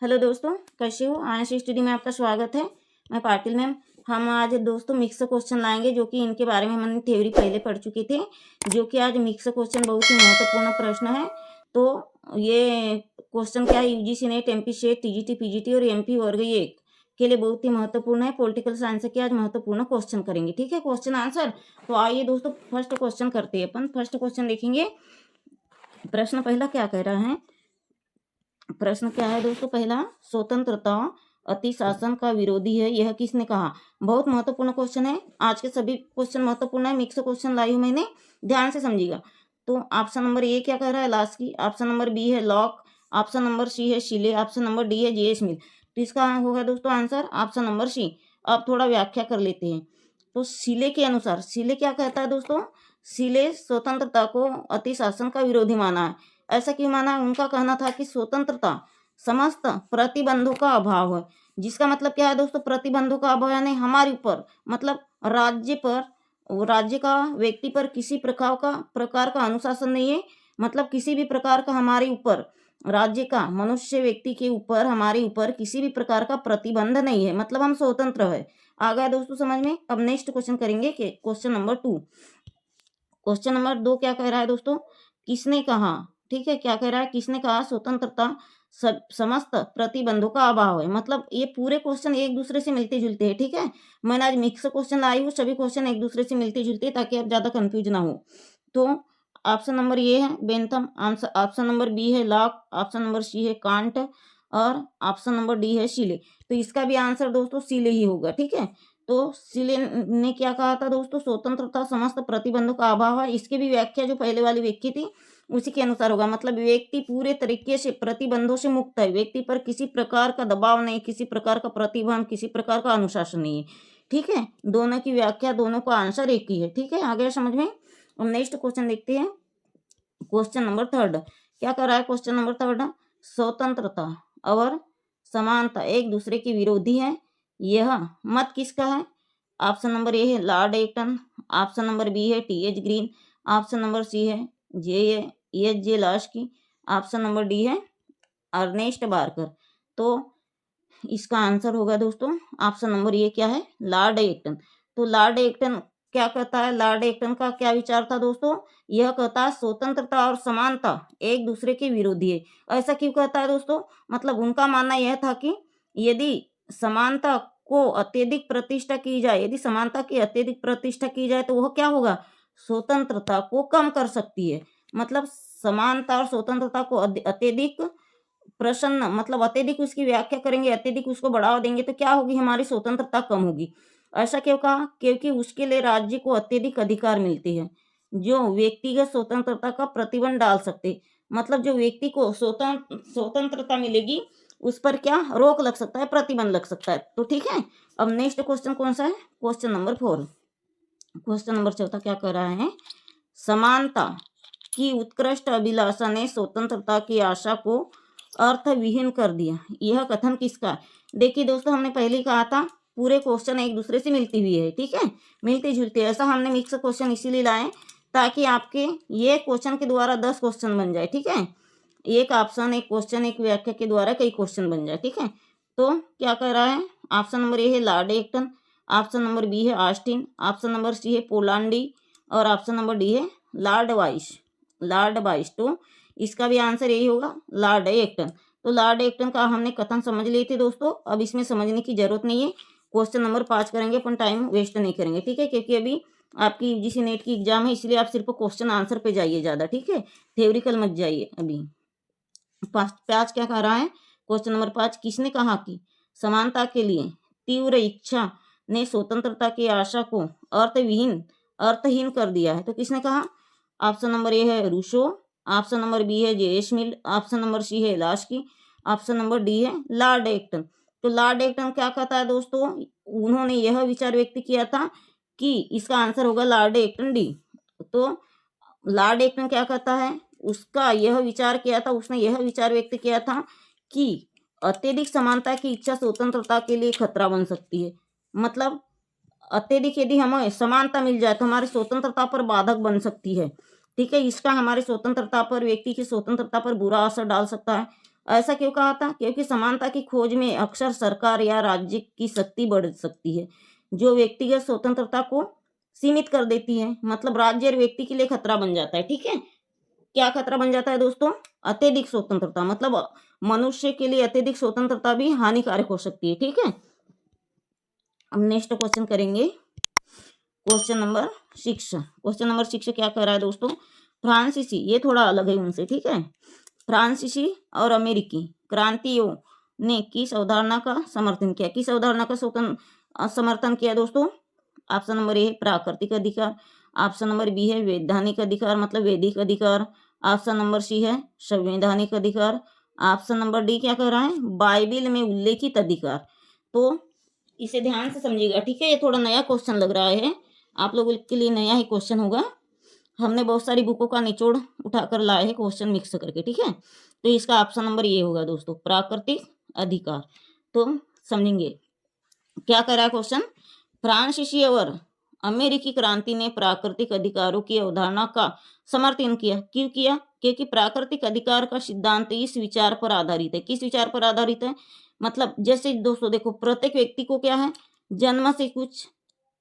Hello दोस्तों, कैसे हो? आयंस स्टडी में आपका स्वागत है। मैं पाटिल मैम। हम आज दोस्तों मिक्स क्वेश्चन लाएंगे, जो कि इनके बारे में हमने थ्योरी पहले पढ़ चुके थे। जो कि आज मिक्स क्वेश्चन बहुत ही महत्वपूर्ण प्रश्न है। तो ये क्वेश्चन क्या है, UGC net, MP set, TGT, PGT और एमपी वर्ग 1 के लिए बहुत ही महत्वपूर्ण है। पॉलिटिकल साइंस के आज महत्वपूर्ण क्वेश्चन करेंगे, ठीक है, क्वेश्चन आंसर। तो आइए दोस्तों फर्स्ट क्वेश्चन करते हैं। अपन फर्स्ट क्वेश्चन देखेंगे। प्रश्न पहला क्या कह रहा है? प्रश्न क्या है दोस्तों? पहला, स्वतंत्रता अति शासन का विरोधी है, यह किसने कहा? बहुत महत्वपूर्ण क्वेश्चन है। आज के सभी क्वेश्चन महत्वपूर्ण है। मिक्स क्वेश्चन लाई हूं मैंने, ध्यान से समझिएगा। तो ऑप्शन नंबर ए क्या कह रहा है? लास्की। ऑप्शन नंबर बी है लॉक। ऑप्शन नंबर सी है शिले। ऑप्शन नंबर डी है जे स्मिथ। तो इसका होगा दोस्तों आंसर ऑप्शन नंबर सी। अब थोड़ा व्याख्या कर लेते हैं। तो शिले के अनुसार, शिले क्या कहता है दोस्तों? शिले स्वतंत्रता को अति शासन का विरोधी माना है। ऐसा क्यों माना? उनका कहना था कि स्वतंत्रता समस्त प्रतिबंधों का अभाव है। जिसका मतलब क्या है दोस्तों? प्रतिबंधों का अभाव यानी हमारे ऊपर, मतलब राज्य पर, राज्य का व्यक्ति पर किसी प्रकार का अनुशासन नहीं है। मतलब किसी भी प्रकार का हमारे ऊपर, राज्य का, मनुष्य व्यक्ति के ऊपर, हमारे ऊपर किसी भी प्रकार का प्रतिबंध नहीं है। मतलब हम स्वतंत्र है। आ गया दोस्तों समझ में? अब नेक्स्ट क्वेश्चन करेंगे, क्वेश्चन नंबर 2। क्वेश्चन नंबर 2 क्या कह रहा है दोस्तों? किसने कहा? ठीक है, क्या कह रहा है? किसने कहा स्वतंत्रता समस्त प्रतिबंधों का अभाव है? मतलब ये पूरे क्वेश्चन एक दूसरे से मिलते जुलते हैं, ठीक है। मैंने आज मिक्स क्वेश्चन लाई हूँ, सभी क्वेश्चन एक दूसरे से मिलते जुलते हैं, ताकि आप ज्यादा कंफ्यूज ना हो। तो ऑप्शन नंबर ए है बेंथम, ऑप्शन नंबर बी है लॉक, ऑप्शन नंबर सी है कांट और ऑप्शन नंबर डी है शिले। तो इसका भी आंसर दोस्तों शिले ही होगा, ठीक है। तो शिले ने क्या कहा था दोस्तों? स्वतंत्रता समस्त प्रतिबंधों का अभाव है। इसकी भी व्याख्या जो पहले वाली व्याख्या थी उसी के अनुसार होगा। मतलब व्यक्ति पूरे तरीके से प्रतिबंधों से मुक्त है। व्यक्ति पर किसी प्रकार का दबाव नहीं, किसी प्रकार का प्रतिबंध, किसी प्रकार का अनुशासन नहीं है, ठीक है। दोनों की व्याख्या, दोनों का आंसर एक ही है, ठीक है। आगे समझ में। अब नेक्स्ट क्वेश्चन देखते हैं। क्वेश्चन नंबर 3 क्या कर रहा है? क्वेश्चन नंबर 3, स्वतंत्रता और समानता एक दूसरे के विरोधी है, यह मत किसका है? ऑप्शन नंबर ए है Lord Acton, option number B है T H. Green, option number C है J Laski, option number D है अर्नेस्ट बार्कर। तो इसका आंसर होगा दोस्तों ऑप्शन नंबर ये क्या है? Lord Acton. तो लॉर्ड एक्टन क्या कहता है? लॉर्ड एक्टन का क्या विचार था दोस्तों? यह कहता है स्वतंत्रता और समानता एक दूसरे के विरोधी है। ऐसा क्यों कहता है दोस्तों? मतलब उनका मानना यह था कि यदि समानता को अत्यधिक प्रतिष्ठा की जाए, यदि समानता की अत्यधिक प्रतिष्ठा की जाए, तो वह क्या होगा? स्वतंत्रता को कम कर सकती है। मतलब समानता और स्वतंत्रता को अत्यधिक प्रसन्न, मतलब अत्यधिक उसकी व्याख्या करेंगे, अत्यधिक उसको बढ़ावा देंगे, तो क्या होगी? हमारी स्वतंत्रता कम होगी। ऐसा क्यों कहा? क्योंकि उसके लिए राज्य को अत्यधिक अधिकार मिलते हैं, जो व्यक्तिगत स्वतंत्रता का प्रतिबंध डाल सकते। मतलब जो व्यक्ति को स्वतंत्रता मिलेगी, उस पर क्या रोक लग सकता है, प्रतिबंध लग सकता है। तो ठीक है। अब नेक्स्ट क्वेश्चन कौन सा है? Question number 4। क्वेश्चन नंबर 4 क्या कर रहा है? समानता की उत्कृष्ट अभिलाषा ने स्वतंत्रता की आशा को अर्थविहीन कर दिया, यह कथन किसका है? देखिए दोस्तों, हमने पहले ही कहा था पूरे क्वेश्चन एक दूसरे से मिलती हुई है, ठीक है, मिलते जुलते। ऐसा हमने मिक्स क्वेश्चन इसीलिए लाए ताकि आपके ये क्वेश्चन के द्वारा 10 क्वेश्चन बन जाए, ठीक है। एक ऑप्शन, एक क्वेश्चन, एक व्याख्या के द्वारा कई क्वेश्चन बन जाए, ठीक है। तो क्या कह रहा है? ऑप्शन नंबर ए है Lord Acton, option number B है ऑस्टिन, ऑप्शन नंबर सी है पोलांडी और ऑप्शन नंबर डी है लॉर्ड वाइस। Lord Wise. तो इसका भी आंसर यही होगा, लॉर्ड एक्टन। तो लॉर्ड एक्टन का हमने कथन समझ लिए थे दोस्तों। अब इसमें समझने की जरूरत नहीं है। क्वेश्चन नंबर 5 करेंगे, अपन टाइम वेस्ट नहीं करेंगे, ठीक है, क्योंकि अभी आपकी यूजीसी नेट की एग्जाम है, इसलिए आप सिर्फ क्वेश्चन आंसर पे जाइए ज़्यादा, ठीक है, थ्योरिकल मत जाइए अभी। 5 क्या कह रहा है? क्वेश्चन नंबर 5, किसने कहा कि समानता के लिए तीव्र इच्छा ने स्वतंत्रता की आशा को अर्थहीन कर दिया है? तो किसने कहा? ऑप्शन नंबर ए है रूसो, ऑप्शन नंबर बी है जे.एस. मिल, ऑप्शन नंबर सी है लास्की, ऑप्शन नंबर डी है लॉर्ड एक्टन। तो लॉर्ड एक्टन क्या कहता है दोस्तों? उन्होंने यह विचार व्यक्त किया था कि इसका आंसर होगा लॉर्ड एक्टन डी। तो लॉर्ड एक्टन क्या कहता है? उसका यह विचार किया था, उसने यह विचार व्यक्त किया था कि अत्यधिक समानता की इच्छा स्वतंत्रता के लिए खतरा बन सकती है। मतलब अत्यधिक यदि हमें समानता मिल जाए तो हमारी स्वतंत्रता पर बाधक बन सकती है, ठीक है। इसका हमारी स्वतंत्रता पर, व्यक्ति की स्वतंत्रता पर बुरा असर डाल सकता है। ऐसा क्यों कहा था? क्योंकि समानता की खोज में अक्सर सरकार या राज्य की शक्ति बढ़ सकती है, जो व्यक्तिगत स्वतंत्रता को सीमित कर देती है। मतलब राज्य और व्यक्ति के लिए खतरा बन जाता है। ठीक है, क्या खतरा बन जाता है दोस्तों? अत्यधिक स्वतंत्रता। मतलब मनुष्य के लिए अत्यधिक स्वतंत्रता भी हानिकारक हो सकती है। ठीक है, अब नेक्स्ट क्वेश्चन करेंगे। Question number 6। क्वेश्चन नंबर 6 क्या कह रहा है दोस्तों? फ्रांसीसी, ये थोड़ा अलग है उनसे। ठीक है, फ्रांसीसी और अमेरिकी क्रांतियों ने किस अवधारणा का समर्थन किया? किस अवधारणा का समर्थन किया दोस्तों? ऑप्शन नंबर ए प्राकृतिक अधिकार, ऑप्शन नंबर बी है वैधानिक अधिकार मतलब वैदिक अधिकार, ऑप्शन नंबर सी है संवैधानिक अधिकार, ऑप्शन नंबर डी क्या कह रहा है? बाइबिल में उल्लेखित अधिकार। तो इसे ध्यान से समझिएगा। ठीक है, ये थोड़ा नया क्वेश्चन लग रहा है, आप लोगों के लिए नया ही क्वेश्चन होगा। हमने बहुत सारी बुकों का निचोड़ उठाकर लाए हैं क्वेश्चन मिक्स करके। ठीक है, तो इसका ऑप्शन नंबर ये होगा दोस्तों, प्राकृतिक अधिकार। तो समझेंगे क्या कह रहा है क्वेश्चन। फ्रांसीसी और अमेरिकी क्रांति ने प्राकृतिक अधिकारों की अवधारणा का समर्थन किया। क्यों किया? क्योंकि प्राकृतिक अधिकार का सिद्धांत इस विचार पर आधारित है। किस विचार पर आधारित है? मतलब जैसे दोस्तों देखो, प्रत्येक व्यक्ति को क्या है, जन्म से कुछ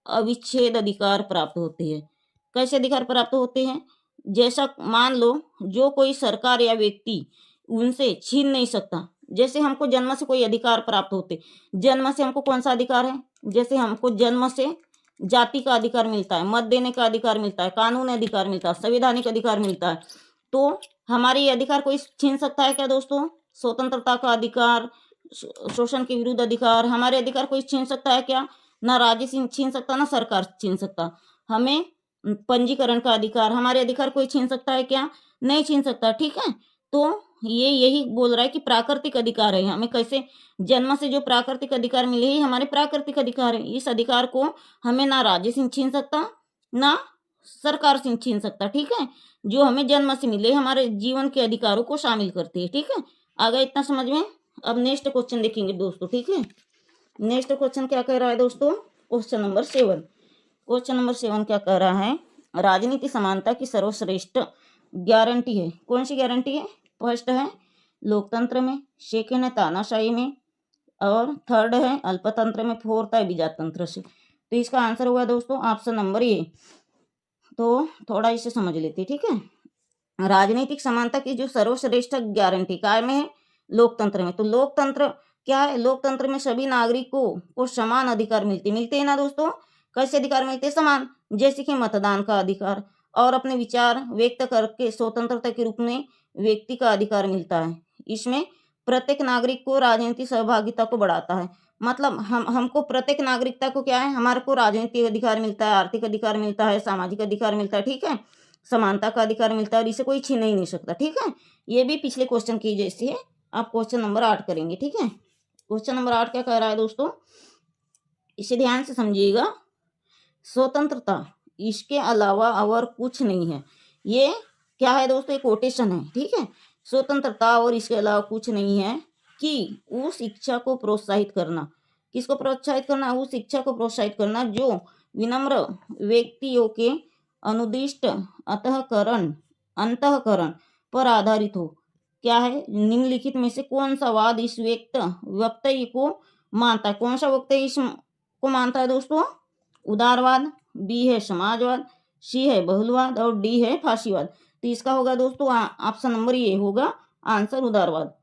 अविच्छेद अधिकार प्राप्त होते हैं। कैसे अधिकार प्राप्त होते हैं? जैसा मान लो, जो कोई सरकार या व्यक्ति उनसे छीन नहीं सकता। जैसे हमको जन्म से कोई अधिकार प्राप्त होते, जन्म से हमको कौन सा अधिकार है? जैसे हमको जन्म से जाति का अधिकार मिलता है, मत देने का अधिकार मिलता है, कानून अधिकार मिलता है, संवैधानिक अधिकार मिलता है। तो हमारे ये अधिकार कोई छीन सकता है क्या दोस्तों? स्वतंत्रता का अधिकार, शोषण के विरुद्ध अधिकार, हमारे अधिकार कोई छीन सकता है क्या? ना राज्य छीन सकता, ना सरकार छीन सकता। हमें पंजीकरण का अधिकार, हमारे अधिकार कोई छीन सकता है क्या? नहीं छीन सकता। ठीक है, तो ये यही बोल रहा है कि प्राकृतिक अधिकार है। हमें कैसे जन्म से जो प्राकृतिक अधिकार मिले हैं हमारे प्राकृतिक अधिकार है। इस अधिकार को हमें ना राज्य से छीन सकता, ना सरकार से छीन सकता। ठीक है, जो हमें जन्म से मिले हमारे जीवन के अधिकारों को शामिल करते हैं। ठीक है, आ गया इतना समझ में? अब नेक्स्ट क्वेश्चन देखेंगे दोस्तों। ठीक है, नेक्स्ट क्वेश्चन क्या कह रहा है दोस्तों? Question number 7। क्वेश्चन नंबर 7 क्या कह रहा है? राजनीति समानता की सर्वश्रेष्ठ गारंटी है। कौन सी गारंटी है? फर्स्ट है लोकतंत्र में, सेकेंड है तानाशाही में, और थर्ड है अल्पतंत्र में, फोर्थ है बीजातंत्र से। तो इसका आंसर होगा दोस्तों ऑप्शन नंबर ए। तो थोड़ा इसे समझ लेते। ठीक है, राजनीतिक समानता की जो सर्वश्रेष्ठ गारंटी काय में है? लोकतंत्र में। तो लोकतंत्र क्या है? लोकतंत्र में सभी नागरिकों को समान अधिकार मिलते हैं ना दोस्तों। कैसे अधिकार मिलते हैं? समान। जैसे कि मतदान का अधिकार और अपने विचार व्यक्त करके स्वतंत्रता के रूप में व्यक्ति का अधिकार मिलता है। इसमें प्रत्येक नागरिक को राजनीतिक सहभागिता को बढ़ाता है। मतलब हमको प्रत्येक नागरिकता को क्या है, हमारे को राजनीतिक अधिकार मिलता है, आर्थिक अधिकार मिलता है, सामाजिक अधिकार मिलता है। ठीक है, समानता का अधिकार मिलता है और इसे कोई छीन ही नहीं सकता। ठीक है, ये भी पिछले क्वेश्चन की जैसी है। आप क्वेश्चन नंबर 8 करेंगे। ठीक है, क्वेश्चन नंबर 8 क्या कह रहा है दोस्तों? इसे ध्यान से समझिएगा। स्वतंत्रता इसके अलावा और कुछ नहीं है। ये क्या है दोस्तों? एक कोटेशन है। ठीक है, स्वतंत्रता और इसके अलावा कुछ नहीं है कि उस शिक्षा को प्रोत्साहित करना। किसको प्रोत्साहित करना? उस शिक्षा को प्रोत्साहित करना जो विनम्र व्यक्तियों के अनुदिष्ट अंतःकरण पर आधारित हो। क्या है? निम्नलिखित में से कौन सा वाद इस वक्तव्य को मानता है? कौन सा वक्तव्य इसको मानता है दोस्तों? उदारवाद, बी है समाजवाद, सी है बहुलवाद और डी है फासीवाद। तो इसका होगा दोस्तों ऑप्शन नंबर ये होगा आंसर, उदारवाद।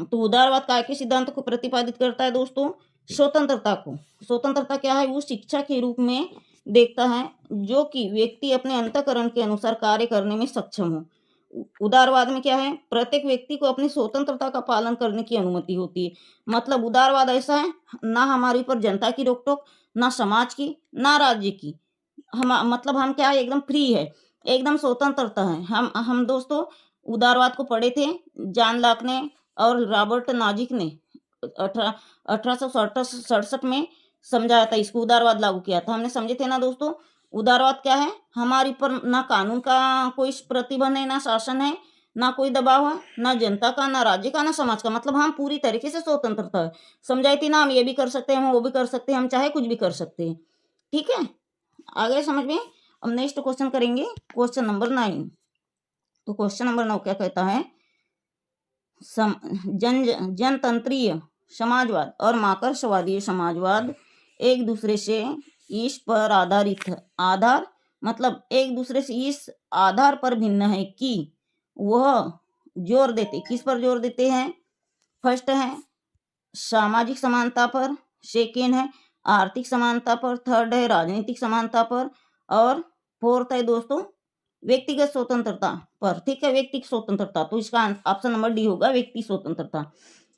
तो उदारवाद काय के सिद्धांत को प्रतिपादित करता है दोस्तों? स्वतंत्रता को। स्वतंत्रता क्या है? उस शिक्षा के रूप में देखता है जो कि व्यक्ति अपने अंतःकरण के अनुसार कार्य करने में सक्षम हो। उदारवाद में क्या है? प्रत्येक व्यक्ति को अपनी स्वतंत्रता का पालन करने की अनुमति होती है। मतलब उदारवाद ऐसा है, ना हमारे ऊपर जनता की रोक टोक, ना समाज की, ना राज्य की। मतलब हम क्या है, एकदम फ्री है, एकदम स्वतंत्रता है। हम दोस्तों उदारवाद को पढ़े थे, जॉन लॉक ने और रॉबर्ट नाजिक ने 1867 में समझाया था, इसको उदारवाद लागू किया था। हमने समझे थे ना दोस्तों। उदारवाद क्या है? हमारे ऊपर ना कानून का कोई प्रतिबंध है, ना शासन है, ना कोई दबाव है, ना जनता का, ना राज्य का, ना समाज का। मतलब हम पूरी तरीके से स्वतंत्रता है। समझाई थी ना, हम ये भी कर सकते हैं, हम वो भी कर सकते हैं, हम चाहे कुछ भी कर सकते हैं। ठीक है, आ गए समझ में? अब नेक्स्ट क्वेश्चन करेंगे, क्वेश्चन नंबर 9। तो क्वेश्चन नंबर 9 क्या कहता है? जनतंत्रीय समाजवाद और मार्क्सवादी समाजवाद एक दूसरे से इस पर आधारित है। आधार मतलब एक दूसरे से इस आधार पर भिन्न है कि वह जोर देते, किस पर जोर देते हैं? फर्स्ट है सामाजिक समानता पर, सेकेंड है आर्थिक समानता पर, थर्ड है राजनीतिक समानता पर, और फोर्थ है दोस्तों व्यक्तिगत स्वतंत्रता पर। ठीक है, व्यक्तिगत स्वतंत्रता, तो इसका ऑप्शन नंबर डी होगा, व्यक्ति स्वतंत्रता।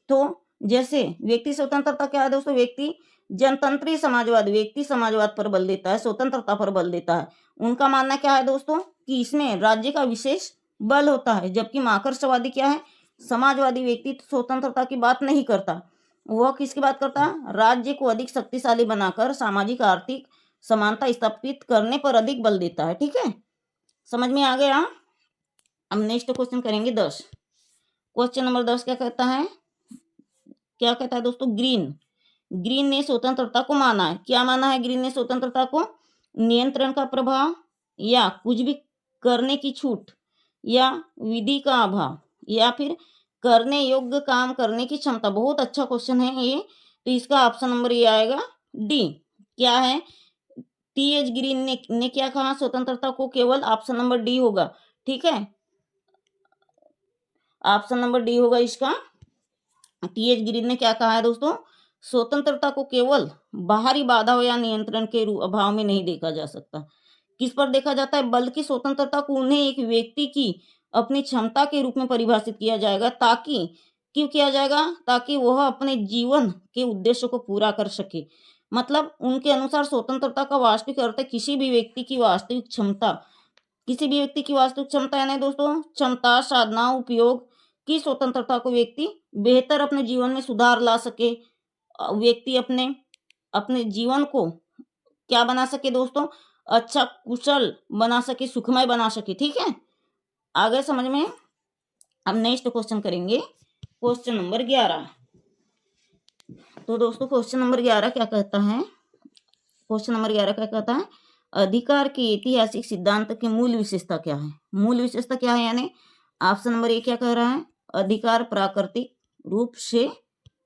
तो जैसे व्यक्ति स्वतंत्रता क्या है दोस्तों? व्यक्ति जनतंत्रीय समाजवाद व्यक्ति समाजवाद पर बल देता है, स्वतंत्रता पर बल देता है। उनका मानना क्या है दोस्तों? कि इसमें राज्य का विशेष बल होता है। जबकि मार्क्सवादी क्या है? समाजवादी व्यक्ति स्वतंत्रता की बात नहीं करता, वह किसकी बात करता है? राज्य को अधिक शक्तिशाली बनाकर सामाजिक आर्थिक समानता स्थापित करने पर अधिक बल देता है। ठीक है, समझ में आ गया? अब नेक्स्ट क्वेश्चन करेंगे 10। क्वेश्चन नंबर 10 क्या कहता है? क्या कहता है दोस्तों? ग्रीन ने स्वतंत्रता को माना है। क्या माना है ग्रीन ने स्वतंत्रता को? नियंत्रण का प्रभाव, या कुछ भी करने की छूट, या विधि का अभाव, या फिर करने योग्य काम करने की क्षमता। बहुत अच्छा क्वेश्चन है ये, तो इसका ऑप्शन नंबर ये आएगा डी। क्या है? टी.एच. ग्रीन ने क्या कहा? स्वतंत्रता को केवल ऑप्शन नंबर डी होगा। ठीक है, ऑप्शन नंबर डी होगा इसका। टी.एच. ग्रीन ने क्या कहा है दोस्तों? स्वतंत्रता को केवल बाहरी बाधाओं या नियंत्रण के अभाव में नहीं देखा जा सकता। किस पर देखा जाता है? बल्कि स्वतंत्रता को उन्हें एक व्यक्ति की अपनी क्षमता के रूप में परिभाषित किया जाएगा, ताकि क्यों किया जाएगा? ताकि वह अपने जीवन के उद्देश्य को पूरा कर सके। मतलब उनके अनुसार स्वतंत्रता का वास्तविक अर्थ है किसी भी व्यक्ति की वास्तविक क्षमता। किसी भी व्यक्ति की वास्तविक क्षमता यानी दोस्तों क्षमता, साधना, उपयोग की स्वतंत्रता को व्यक्ति बेहतर अपने जीवन में सुधार ला सके। व्यक्ति अपने जीवन को क्या बना सके दोस्तों? अच्छा, कुशल बना सके, सुखमय बना सके। ठीक है, आ गए समझ में? अब नेक्स्ट क्वेश्चन करेंगे, क्वेश्चन नंबर 11। तो दोस्तों क्वेश्चन नंबर 11 क्या कहता है? क्वेश्चन नंबर 11 क्या कहता है? अधिकार के ऐतिहासिक सिद्धांत की मूल विशेषता क्या है? मूल विशेषता क्या है? यानी ऑप्शन नंबर ए क्या कह रहा है? अधिकार प्राकृतिक रूप से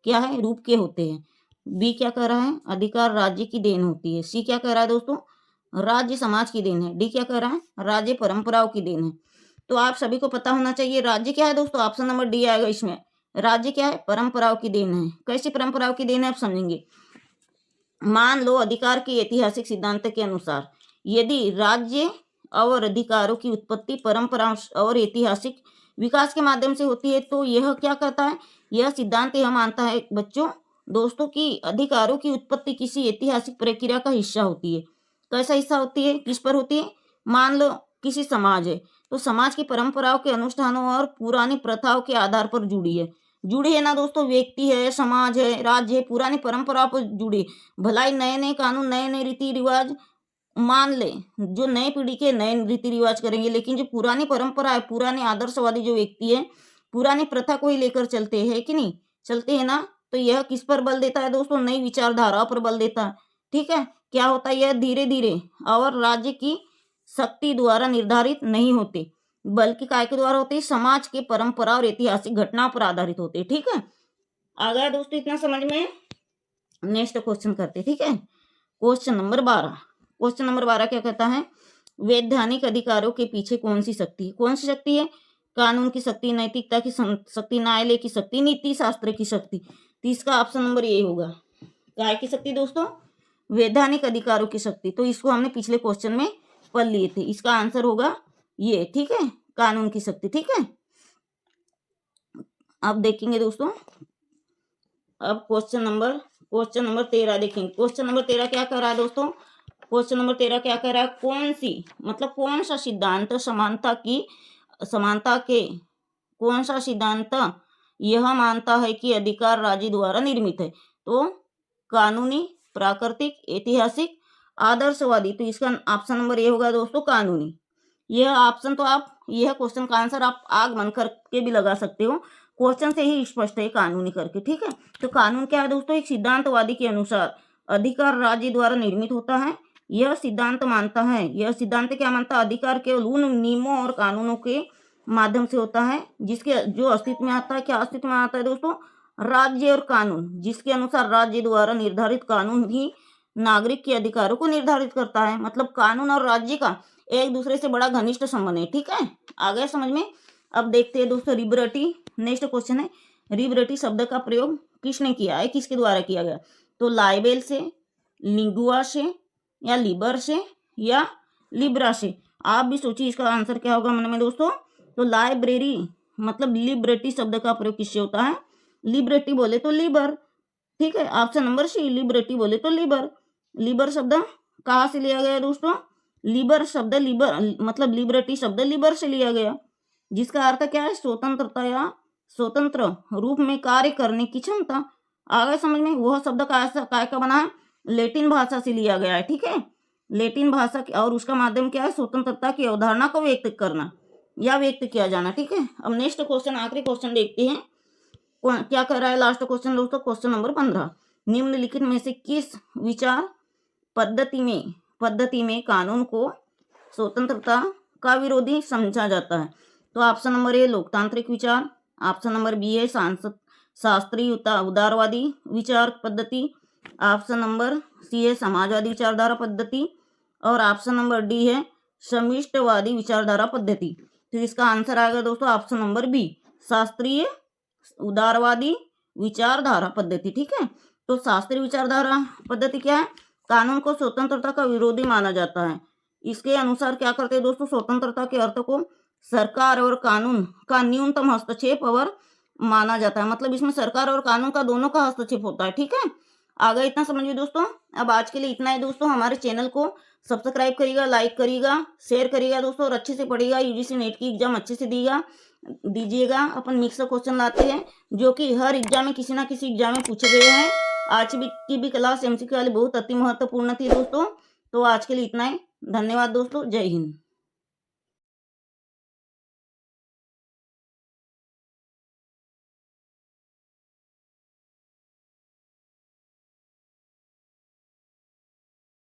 क्या है? रूप के होते हैं। बी क्या कह रहा है? अधिकार राज्य की देन होती है। सी क्या कह रहा है दोस्तों? राज्य समाज की देन है। डी क्या कह रहा है? राज्य परंपराओं की देन है। तो आप सभी को पता होना चाहिए राज्य क्या है दोस्तों? ऑप्शन नंबर डी आएगा इसमें। राज्य क्या है? परंपराओं की देन है। कैसी परंपराओं की देन है आप समझेंगे। मान लो अधिकार के ऐतिहासिक सिद्धांत के अनुसार यदि राज्य और अधिकारों की उत्पत्ति परंपराओं और ऐतिहासिक विकास के माध्यम से होती है, तो यह क्या करता है? यह सिद्धांत यह मानता है बच्चों दोस्तों की अधिकारों की उत्पत्ति किसी ऐतिहासिक प्रक्रिया का हिस्सा होती है। कैसा हिस्सा होती है? किस पर होती है? मान लो किसी समाज है, तो समाज की परंपराओं के अनुष्ठानों और पुरानी प्रथाओं के आधार पर जुड़ी है ना दोस्तों। व्यक्ति है, समाज है, राज्य है, पुरानी परंपराओं पर जुड़ी। भलाई नए नए कानून, नए नए रीति रिवाज मान ले, जो नए पीढ़ी के नए रीति रिवाज करेंगे, लेकिन जो पुरानी परंपरा है, पुराने आदर्शवादी जो व्यक्ति है, पुरानी प्रथा को ही लेकर चलते हैं कि नहीं? चलते हैं ना। तो यह किस पर बल देता है दोस्तों? नई विचारधाराओं पर बल देता है। ठीक है, क्या होता है? यह धीरे धीरे और राज्य की शक्ति द्वारा निर्धारित नहीं होते, बल्कि काय के द्वारा होते? समाज के परंपरा और ऐतिहासिक घटनाओं पर आधारित होते। ठीक है, आ गया दोस्तों इतना समझ में? नेक्स्ट क्वेश्चन करते। ठीक है, क्वेश्चन नंबर 12। क्वेश्चन नंबर 12 क्या कहता है? वैधानिक अधिकारों के पीछे कौन सी शक्ति है? कौन सी शक्ति है? कानून की शक्ति, नैतिकता की शक्ति, न्यायालय की शक्ति, नीति शास्त्र की शक्ति। तो इसका ऑप्शन नंबर ए होगा। काय की शक्ति दोस्तों? वैधानिक अधिकारों की शक्ति। तो इसको हमने पिछले क्वेश्चन में पढ़ लिए थे। इसका आंसर होगा ये। ठीक है, कानून की शक्ति। ठीक है, अब देखेंगे दोस्तों। अब क्वेश्चन नंबर 13 देखेंगे। क्वेश्चन नंबर 13 क्या कर रहा है दोस्तों? क्वेश्चन नंबर 13 क्या कह रहा है? कौन सा सिद्धांत समानता के कौन सा सिद्धांत यह मानता है कि अधिकार राज्य द्वारा निर्मित है? तो कानूनी, प्राकृतिक, ऐतिहासिक, आदर्शवादी। तो इसका ऑप्शन नंबर ए होगा दोस्तों, कानूनी। यह ऑप्शन तो आप, यह क्वेश्चन का आंसर आप आग बंद करके भी लगा सकते हो, क्वेश्चन से ही स्पष्ट है कानूनी करके। ठीक है, तो कानून क्या है दोस्तों? एक सिद्धांतवादी के अनुसार अधिकार राज्य द्वारा निर्मित होता है। यह सिद्धांत क्या मानता है? अधिकार केवल उन नियमों और कानूनों के माध्यम से होता है, जिसके जो अस्तित्व में आता है। क्या अस्तित्व में आता है दोस्तों? राज्य और कानून, जिसके अनुसार राज्य द्वारा निर्धारित कानून ही नागरिक के अधिकारों को निर्धारित करता है। मतलब कानून और राज्य का एक दूसरे से बड़ा घनिष्ठ संबंध है। ठीक है, आ गया समझ में? अब देखते हैं दोस्तों लिबर्टी। नेक्स्ट क्वेश्चन है, लिबर्टी शब्द का प्रयोग किसने किया है, किसके द्वारा किया गया? तो लाइबेल से, लिंगुआ से, या लिबर से, या लिब्रा से। आप भी सोचिए इसका आंसर क्या होगा मन में दोस्तों। तो लाइब्रेरी मतलब लिबर्टी शब्द का प्रयोग किससे होता है? लिबर्टी बोले तो लिबर। ठीक है, ऑप्शन नंबर सी, लिबर्टी बोले तो लिबर। लिबर शब्द कहाँ से लिया गया दोस्तों? लिबर शब्द, लिबर मतलब लिबर्टी शब्द लिबर से लिया गया, जिसका अर्थ क्या है? स्वतंत्रता या स्वतंत्र रूप में कार्य करने की क्षमता। आगे समझ में? वह शब्द काय का बना है? लैटिन भाषा से लिया गया है। ठीक है, लैटिन भाषा और उसका माध्यम क्या है? स्वतंत्रता की अवधारणा को व्यक्त करना या व्यक्त किया जाना। ठीक है, अब नेक्स्ट क्वेश्चन, आखिरी क्वेश्चन देखते हैं क्या कर रहा है लास्ट क्वेश्चन दोस्तों। क्वेश्चन नंबर 15, निम्नलिखित में से किस विचार पद्धति में कानून को स्वतंत्रता का विरोधी समझा जाता है? तो ऑप्शन नंबर ए लोकतांत्रिक विचार, ऑप्शन नंबर बी है शास्त्रीय उदारवादी विचार पद्धति, ऑप्शन नंबर सी है समाजवादी विचारधारा पद्धति, और ऑप्शन नंबर डी है समिष्टवादी विचारधारा पद्धति। तो इसका आंसर आएगा दोस्तों ऑप्शन नंबर बी, शास्त्रीय उदारवादी विचारधारा पद्धति। ठीक है, तो शास्त्रीय विचारधारा पद्धति क्या है? कानून को स्वतंत्रता का विरोधी माना जाता है। इसके अनुसार क्या करते हैं दोस्तों? स्वतंत्रता के अर्थ को सरकार और कानून का न्यूनतम हस्तक्षेप और माना जाता है। मतलब इसमें सरकार और कानून का दोनों का हस्तक्षेप होता है। ठीक है, आगे इतना समझिए दोस्तों। अब आज के लिए इतना है दोस्तों। हमारे चैनल को सब्सक्राइब करिएगा, लाइक करिएगा, शेयर करिएगा दोस्तों, और अच्छे से पढ़िएगा। यूजीसी नेट की एग्जाम अच्छे से दीजिएगा। अपन मिक्स क्वेश्चन लाते हैं जो कि हर एग्जाम में किसी ना किसी एग्जाम में पूछे गए हैं। आज की भी क्लास एमसीक्यू वाली बहुत अति महत्वपूर्ण थी दोस्तों। तो आज के लिए इतना ही। धन्यवाद दोस्तों, जय हिंद।